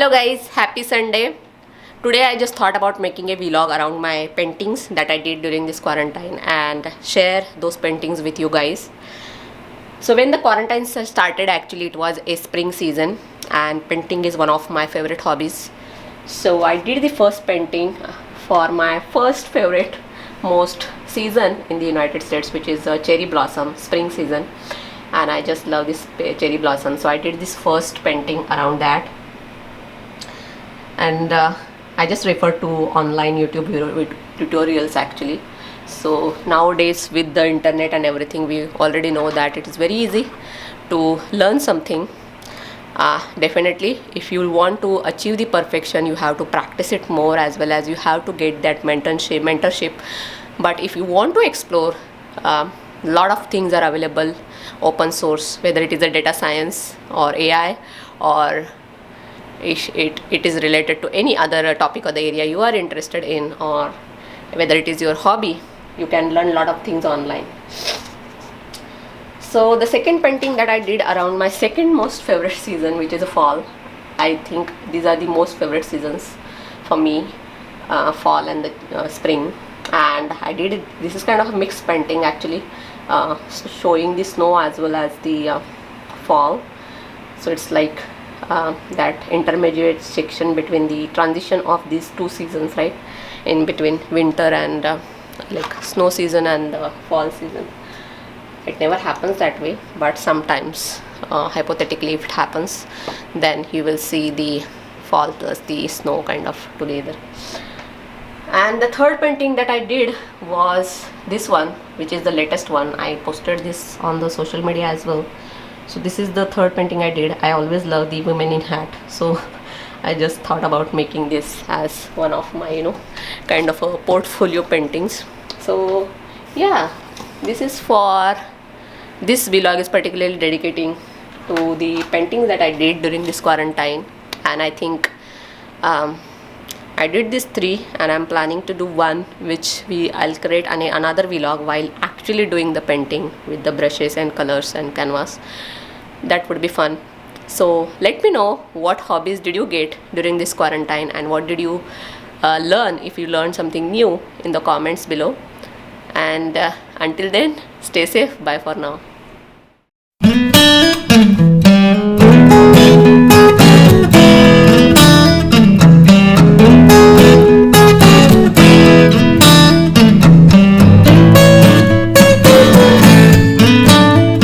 Hello guys, happy Sunday. Today I just thought about making a vlog around my paintings that I did during this quarantine and share those paintings with you guys. So when the quarantine started, actually it was a spring season and painting is one of my favorite hobbies. So I did the first painting for my first favorite most season in the United States, which is cherry blossom spring season, and I just love this cherry blossom. So I did this first painting around that, and I just refer to online YouTube tutorials actually. So nowadays with the internet and everything, we already know that it is very easy to learn something. Definitely if you want to achieve the perfection, you have to practice it more, as well as you have to get that mentorship. But if you want to explore, lot of things are available open source, whether it is a data science or AI, or it is related to any other topic or the area you are interested in, or whether it is your hobby. You can learn a lot of things online. So the second painting that I did around my second most favorite season, which is a fall. I think these are the most favorite seasons for me, fall and the spring. And I did it, this is kind of a mixed painting actually, showing the snow as well as the fall. So it's like that intermediate section between the transition of these two seasons, right, in between winter and like snow season and fall season. It never happens that way, but sometimes hypothetically if it happens, then you will see the fall plus the snow kind of together. And the third painting that I did was this one, which is the latest one. I posted this on the social media as well. So this is the third painting I did. I always love the women in hat, so I just thought about making this as one of my kind of a portfolio paintings. So yeah, this vlog is particularly dedicating to the paintings that I did during this quarantine. And I think I did these three, and I'm planning to do one which I'll create another vlog while actually doing the painting with the brushes and colors and canvas. That would be fun. So let me know what hobbies did you get during this quarantine, and what did you learn, if you learned something new, in the comments below. And until then, stay safe. Bye for now.